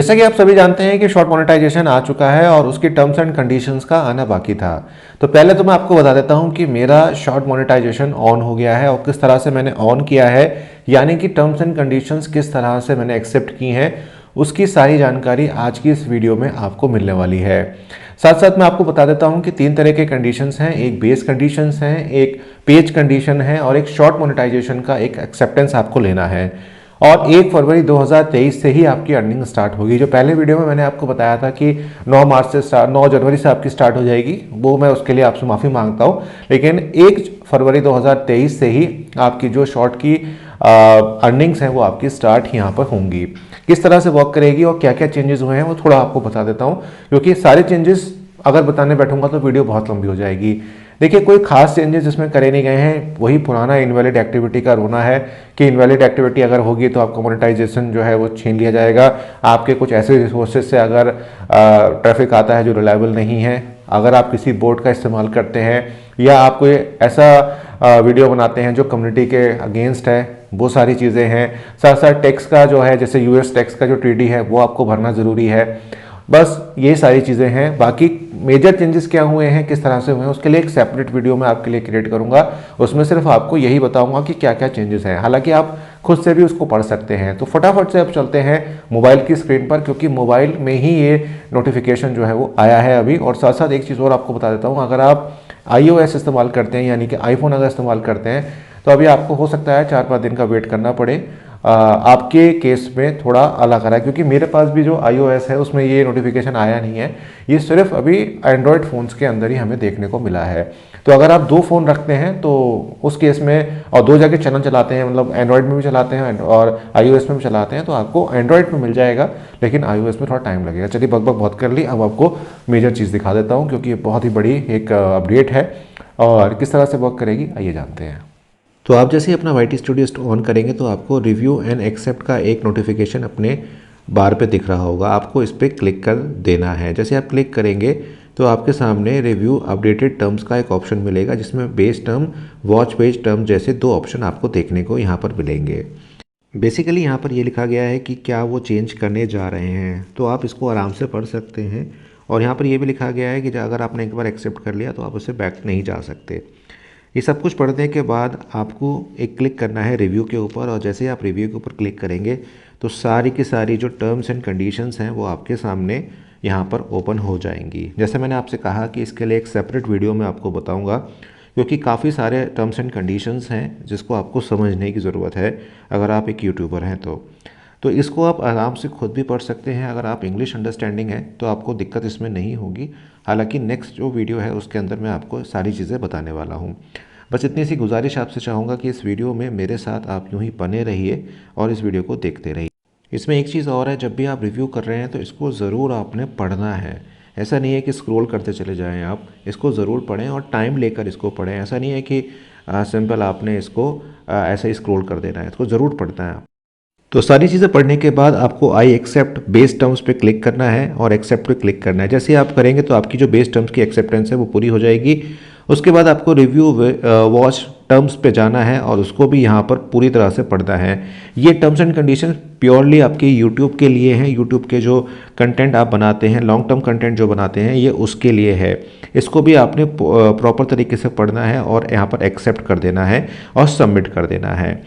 जैसा कि आप सभी जानते हैं कि शॉर्ट मोनेटाइजेशन आ चुका है और उसकी टर्म्स एंड कंडीशंस का आना बाकी था। तो पहले तो मैं आपको बता देता हूं कि मेरा शॉर्ट मोनेटाइजेशन ऑन हो गया है और किस तरह से मैंने ऑन किया है, यानी कि टर्म्स एंड कंडीशंस किस तरह से मैंने एक्सेप्ट की हैं, उसकी सारी जानकारी आज की इस वीडियो में आपको मिलने वाली है। साथ साथ मैं आपको बता देता हूं कि 3 तरह के कंडीशंस हैं, एक बेस कंडीशंस हैं, एक पेज कंडीशन है और एक शॉर्ट मोनेटाइजेशन का एक एक्सेप्टेंस आपको लेना है। और 1 फरवरी 2023 से ही आपकी अर्निंग स्टार्ट होगी। जो पहले वीडियो में मैंने आपको बताया था कि 9 जनवरी से आपकी स्टार्ट हो जाएगी, वो मैं उसके लिए आपसे माफ़ी मांगता हूँ। लेकिन 1 फरवरी 2023 से ही आपकी जो शॉर्ट की अर्निंग्स हैं वो आपकी स्टार्ट यहाँ पर होंगी। किस तरह से वर्क करेगी और क्या क्या चेंजेस हुए हैं वो थोड़ा आपको बता देता हूँ, क्योंकि सारे चेंजेस अगर बताने बैठूंगा तो वीडियो बहुत लंबी हो जाएगी। देखिए, कोई खास चेंजेस इसमें करे नहीं गए हैं, वही पुराना इनवैलिड एक्टिविटी का रोना है कि इनवैलिड एक्टिविटी अगर होगी तो आपका मोनेटाइजेशन जो है वो छीन लिया जाएगा। आपके कुछ ऐसे रिसोर्सेज से अगर ट्रैफिक आता है जो रिलायबल नहीं है, अगर आप किसी बोर्ड का इस्तेमाल करते हैं या आप कोई ऐसा वीडियो बनाते हैं जो कम्युनिटी के अगेंस्ट है, वो सारी चीज़ें हैं। साथ साथ टैक्स का जो है, जैसे यूएस टैक्स का जो टीडी है वो आपको भरना ज़रूरी है। बस ये सारी चीज़ें हैं। बाकी मेजर चेंजेस क्या हुए हैं, किस तरह से हुए हैं, उसके लिए एक सेपरेट वीडियो मैं आपके लिए क्रिएट करूंगा। उसमें सिर्फ आपको यही बताऊंगा कि क्या क्या चेंजेस हैं। हालांकि आप खुद से भी उसको पढ़ सकते हैं। तो फटाफट से अब चलते हैं मोबाइल की स्क्रीन पर, क्योंकि मोबाइल में ही ये नोटिफिकेशन जो है वो आया है अभी। और साथ साथ एक चीज़ और आपको बता देता हूँ, अगर आप iOS इस्तेमाल करते हैं, यानी कि आईफोन अगर इस्तेमाल करते हैं, तो अभी आपको हो सकता है 4-5 दिन का वेट करना पड़े। आपके केस में थोड़ा अलग आ रहा है, क्योंकि मेरे पास भी जो iOS है उसमें ये नोटिफिकेशन आया नहीं है। ये सिर्फ अभी एंड्रॉयड फ़ोन्स के अंदर ही हमें देखने को मिला है। तो अगर आप 2 फ़ोन रखते हैं तो उस केस में, और 2 जगह चैनल चलाते हैं, मतलब एंड्रॉयड में भी चलाते हैं और iOS में भी चलाते हैं, तो आपको एंड्रॉयड में मिल जाएगा, लेकिन iOS में थोड़ा टाइम लगेगा। चलिए, बकबक बहुत कर ली, अब आपको मेजर चीज़ दिखा देता हूँ, क्योंकि ये बहुत ही बड़ी एक अपडेट है और किस तरह से वर्क करेगी आइए जानते हैं। तो आप जैसे ही अपना YT स्टूडियो ऑन करेंगे तो आपको रिव्यू एंड एक्सेप्ट का एक नोटिफिकेशन अपने बार पे दिख रहा होगा। आपको इस पर क्लिक कर देना है। जैसे आप क्लिक करेंगे तो आपके सामने रिव्यू अपडेटेड टर्म्स का एक ऑप्शन मिलेगा, जिसमें base term, watch page term जैसे 2 ऑप्शन आपको देखने को यहाँ पर मिलेंगे। बेसिकली यहाँ पर ये लिखा गया है कि क्या वो चेंज करने जा रहे हैं, तो आप इसको आराम से पढ़ सकते हैं। और यहाँ पर ये भी लिखा गया है कि अगर आपने एक बार एक्सेप्ट कर लिया तो आप उससे बैक नहीं जा सकते। ये सब कुछ पढ़ने के बाद आपको एक क्लिक करना है रिव्यू के ऊपर, और जैसे ही आप रिव्यू के ऊपर क्लिक करेंगे तो सारी की सारी जो टर्म्स एंड कंडीशंस हैं वो आपके सामने यहाँ पर ओपन हो जाएंगी। जैसे मैंने आपसे कहा कि इसके लिए एक सेपरेट वीडियो मैं आपको बताऊँगा, क्योंकि काफ़ी सारे टर्म्स एंड कंडीशंस हैं जिसको आपको समझने की ज़रूरत है अगर आप एक यूट्यूबर हैं तो इसको आप आराम से खुद भी पढ़ सकते हैं। अगर आप इंग्लिश अंडरस्टैंडिंग है तो आपको दिक्कत इसमें नहीं होगी। हालांकि नेक्स्ट जो वीडियो है उसके अंदर मैं आपको सारी चीज़ें बताने वाला हूँ। बस इतनी सी गुजारिश आपसे चाहूँगा कि इस वीडियो में मेरे साथ आप यूँ ही बने रहिए और इस वीडियो को देखते रहिए। इसमें एक चीज़ और है, जब भी आप रिव्यू कर रहे हैं तो इसको ज़रूर आपने पढ़ना है। ऐसा नहीं है कि स्क्रॉल करते चले जाएं, आप इसको ज़रूर पढ़ें और टाइम लेकर इसको पढ़ें। ऐसा नहीं है कि सिंपल आपने इसको ऐसे ही स्क्रॉल कर देना है, इसको ज़रूर पढ़ना है। तो सारी चीज़ें पढ़ने के बाद आपको आई एक्सेप्ट बेस टर्म्स पे क्लिक करना है और एक्सेप्ट पे क्लिक करना है। जैसे आप करेंगे तो आपकी जो बेस टर्म्स की एक्सेप्टेंस है वो पूरी हो जाएगी। उसके बाद आपको रिव्यू वॉच टर्म्स पे जाना है और उसको भी यहाँ पर पूरी तरह से पढ़ना है। ये टर्म्स एंड कंडीशन प्योरली आपके यूट्यूब के लिए हैं। यूट्यूब के जो कंटेंट आप बनाते हैं, लॉन्ग टर्म कंटेंट जो बनाते हैं, ये उसके लिए है। इसको भी आपने प्रॉपर तरीके से पढ़ना है और यहाँ पर एक्सेप्ट कर देना है और सबमिट कर देना है।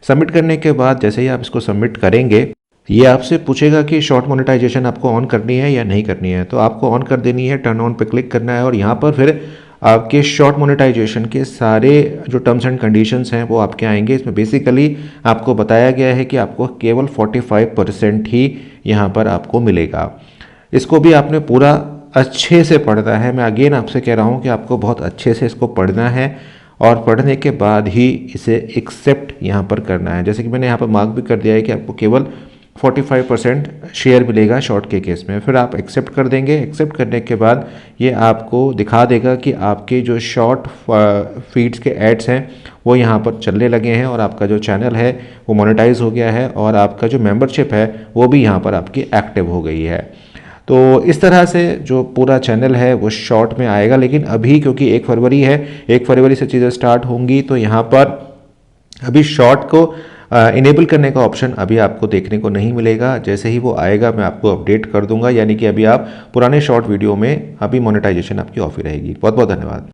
सबमिट करने के बाद जैसे ही आप इसको सबमिट करेंगे, ये आपसे पूछेगा कि शॉर्ट मोनेटाइजेशन आपको ऑन करनी है या नहीं करनी है। तो आपको ऑन कर देनी है, टर्न ऑन पे क्लिक करना है और यहाँ पर फिर आपके शॉर्ट मोनेटाइजेशन के सारे जो टर्म्स एंड कंडीशंस हैं वो आपके आएंगे। इसमें बेसिकली आपको बताया गया है कि आपको केवल 45% ही यहाँ पर आपको मिलेगा। इसको भी आपने पूरा अच्छे से पढ़ना है। मैं अगेन आपसे कह रहा हूँ कि आपको बहुत अच्छे से इसको पढ़ना है और पढ़ने के बाद ही इसे एक्सेप्ट यहाँ पर करना है। जैसे कि मैंने यहाँ पर मार्क भी कर दिया है कि आपको केवल 45% शेयर मिलेगा शॉर्ट के केस में। फिर आप एक्सेप्ट कर देंगे। एक्सेप्ट करने के बाद ये आपको दिखा देगा कि आपके जो शॉर्ट फीड्स के एड्स हैं वो यहाँ पर चलने लगे हैं और आपका जो चैनल है वो मोनेटाइज हो गया है और आपका जो मेंबरशिप है वो भी यहाँ पर आपकी एक्टिव हो गई है। तो इस तरह से जो पूरा चैनल है वो शॉर्ट में आएगा। लेकिन अभी क्योंकि 1 फरवरी है, 1 फरवरी से चीज़ें स्टार्ट होंगी, तो यहाँ पर अभी शॉर्ट को इनेबल करने का ऑप्शन अभी आपको देखने को नहीं मिलेगा। जैसे ही वो आएगा मैं आपको अपडेट कर दूंगा, यानी कि अभी आप पुराने शॉर्ट वीडियो में अभी मोनेटाइजेशन आपकी ऑफ ही रहेगी। बहुत बहुत धन्यवाद।